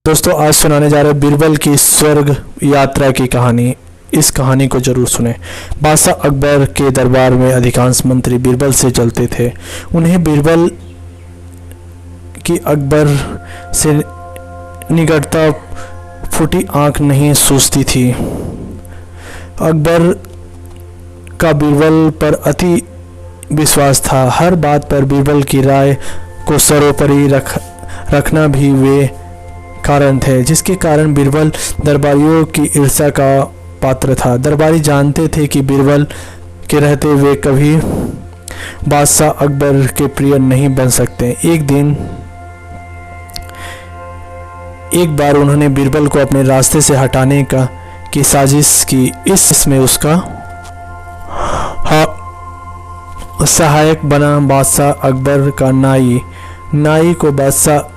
दोस्तों आज सुनाने जा रहे हैं बीरबल की स्वर्ग यात्रा की कहानी। इस कहानी को जरूर सुने। बादशाह अकबर के दरबार में अधिकांश मंत्री बीरबल से जलते थे। उन्हें बीरबल की अकबर से निकटता फूटी आंख नहीं सूझती थी। अकबर का बीरबल पर अति विश्वास था। हर बात पर बीरबल की राय को सर्वोपरि रखना भी वे कारण थे जिसके कारण बीरबल दरबारियों की ईर्ष्या का पात्र था। दरबारी जानते थे कि बीरबल के रहते वे कभी बादशाह अकबर के प्रिय नहीं बन सकते। एक बार उन्होंने बीरबल को अपने रास्ते से हटाने की साजिश की। इसमें उसका सहायक बना बादशाह अकबर का नाई को बादशाह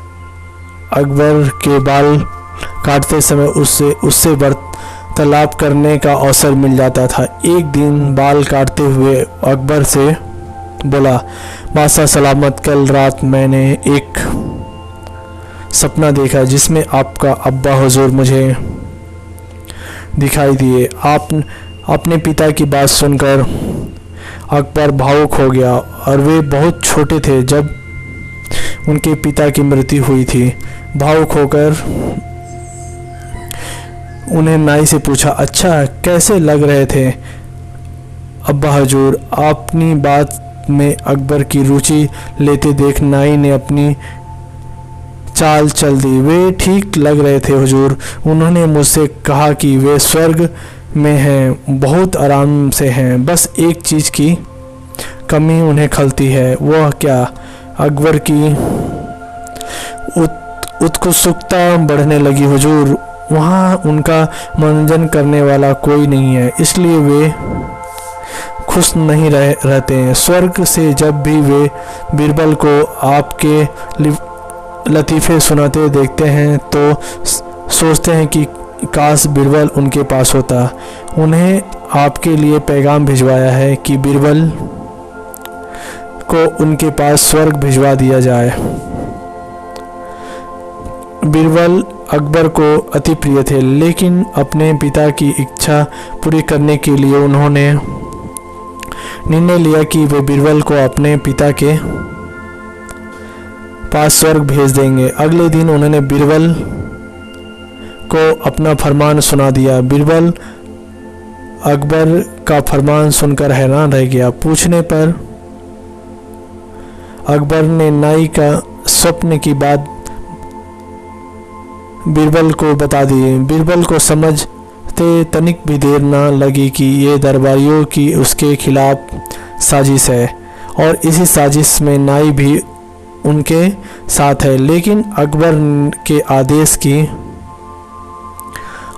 अकबर के बाल काटते समय उससे वार्तालाप करने का अवसर मिल जाता था। एक दिन बाल काटते हुए अकबर से बोला, बादशाह सलामत, कल रात मैंने एक सपना देखा जिसमें आपका अब्बा हुजूर मुझे दिखाई दिए। अपने पिता की बात सुनकर अकबर भावुक हो गया और वे बहुत छोटे थे जब उनके पिता की मृत्यु हुई थी। भावुक होकर उन्हें नाई से पूछा, अच्छा कैसे लग रहे थे अब्बा हुजूर? अपनी बात में अकबर की रुचि लेते देख नाई ने अपनी चाल चल दी। वे ठीक लग रहे थे हुजूर। उन्होंने मुझसे कहा कि वे स्वर्ग में हैं, बहुत आराम से हैं, बस एक चीज़ की कमी उन्हें खलती है। वह क्या? अकबर की उत्सुकता बढ़ने लगी। हुजूर, वहाँ उनका मनोरंजन करने वाला कोई नहीं है, इसलिए वे खुश नहीं रहते हैं। स्वर्ग से जब भी वे बीरबल को आपके लतीफ़े सुनाते देखते हैं तो सोचते हैं कि काश बीरबल उनके पास होता। उन्हें आपके लिए पैगाम भिजवाया है कि बीरबल को उनके पास स्वर्ग भिजवा दिया जाए। बीरबल अकबर को अति प्रिय थे, लेकिन अपने पिता की इच्छा पूरी करने के लिए उन्होंने निर्णय लिया कि वे बीरबल को अपने पिता के पास स्वर्ग भेज देंगे। अगले दिन उन्होंने बीरबल को अपना फरमान सुना दिया। बीरबल अकबर का फरमान सुनकर हैरान रह गया। पूछने पर अकबर ने नाई का स्वप्न की बात बीरबल को बता दी। बीरबल को समझते तनिक भी देर न लगी कि ये दरबारियों की उसके खिलाफ साजिश है और इसी साजिश में नाई भी उनके साथ है। लेकिन अकबर के आदेश की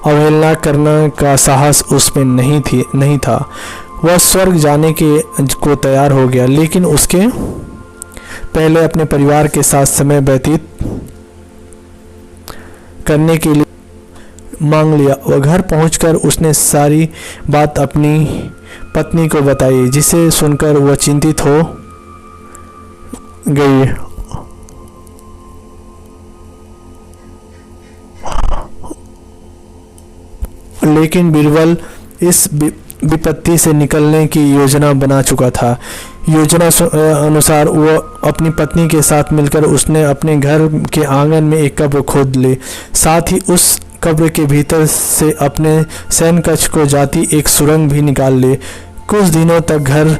अवहेलना करने का साहस उसमें नहीं था। वह स्वर्ग जाने को तैयार हो गया, लेकिन उसके पहले अपने परिवार के साथ समय व्यतीत करने के लिए मांग लिया। वह घर पहुंचकर उसने सारी बात अपनी पत्नी को बताई, जिसे सुनकर वह चिंतित हो गई। लेकिन बीरबल इस विपत्ति से निकलने की योजना बना चुका था। योजना अनुसार वह अपनी पत्नी के साथ मिलकर उसने अपने घर के आंगन में एक कब्र खोद ली। साथ ही उस कब्र के भीतर से अपने शयन कक्ष को जाती एक सुरंग भी निकाल ली। कुछ दिनों तक घर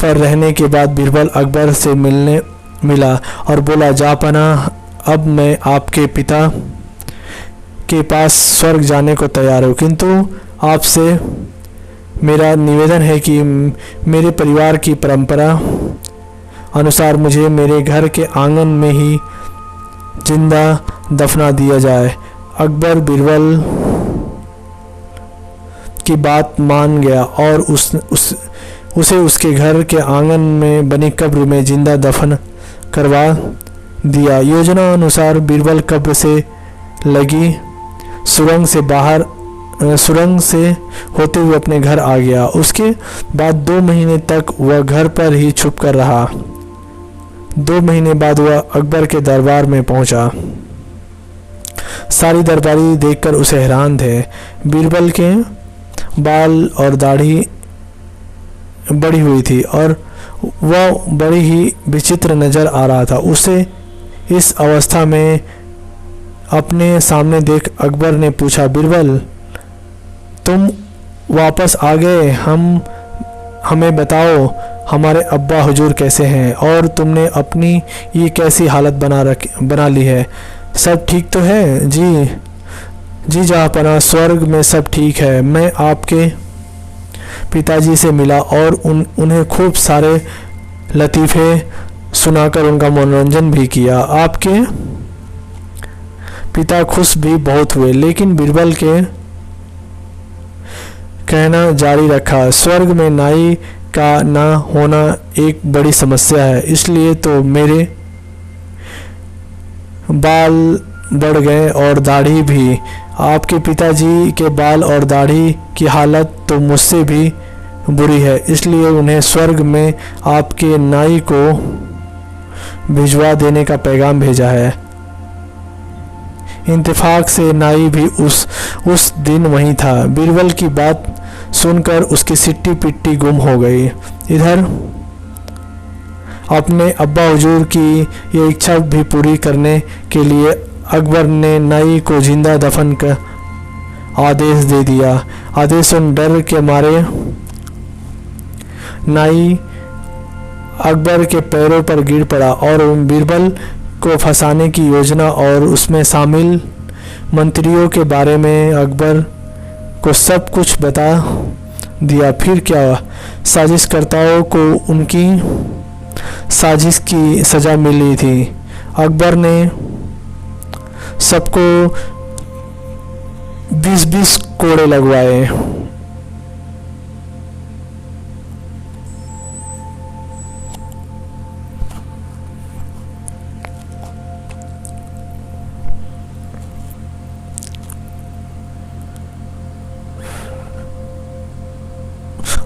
पर रहने के बाद बीरबल अकबर से मिला और बोला, जापनाह, अब मैं आपके पिता के पास स्वर्ग जाने को तैयार हूँ, किंतु आपसे मेरा निवेदन है कि मेरे परिवार की परंपरा अनुसार मुझे मेरे घर के आंगन में ही जिंदा दफना दिया जाए। अकबर बीरबल की बात मान गया और उसे उसके घर के आंगन में बनी कब्र में जिंदा दफन करवा दिया। योजना अनुसार बीरबल कब्र से लगी सुरंग से होते हुए अपने घर आ गया। उसके बाद 2 महीने तक वह घर पर ही छुप कर रहा। 2 महीने बाद वह अकबर के दरबार में पहुंचा। सारी दरबारी देखकर उसे हैरान थे। बीरबल के बाल और दाढ़ी बढ़ी हुई थी और वह बड़ी ही विचित्र नज़र आ रहा था। उसे इस अवस्था में अपने सामने देख अकबर ने पूछा, बीरबल, तुम वापस आ गए? हमें बताओ, हमारे अब्बा हुजूर कैसे हैं और तुमने अपनी ये कैसी हालत बना ली है? सब ठीक तो है? जी जहाँपनाह, स्वर्ग में सब ठीक है। मैं आपके पिताजी से मिला और उन्हें खूब सारे लतीफ़े सुनाकर उनका मनोरंजन भी किया। आपके पिता खुश भी बहुत हुए, लेकिन बीरबल के कहना जारी रखा, स्वर्ग में नाई का ना होना एक बड़ी समस्या है, इसलिए तो मेरे बाल बढ़ गए और दाढ़ी भी। आपके पिताजी के बाल और दाढ़ी की हालत तो मुझसे भी बुरी है, इसलिए उन्हें स्वर्ग में आपके नाई को भिजवा देने का पैगाम भेजा है। इत्तेफाक से नाई भी उस दिन वहीं था। बीरबल की बात सुनकर उसकी सिट्टी पिट्टी गुम हो गई। इधर अपने अब्बा हुजूर की ये इच्छा भी पूरी करने के लिए अकबर ने नाई को जिंदा दफन का आदेश दे दिया। आदेश सुन डर के मारे नाई अकबर के पैरों पर गिर पड़ा और बीरबल को फंसाने की योजना और उसमें शामिल मंत्रियों के बारे में अकबर को सब कुछ बता दिया। फिर क्या, साजिशकर्ताओं को उनकी साजिश की सज़ा मिली थी। अकबर ने सबको 20-20 कोड़े लगवाए।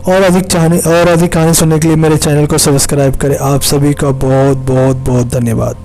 और अधिक कहानी सुनने के लिए मेरे चैनल को सब्सक्राइब करें। आप सभी का बहुत बहुत बहुत धन्यवाद।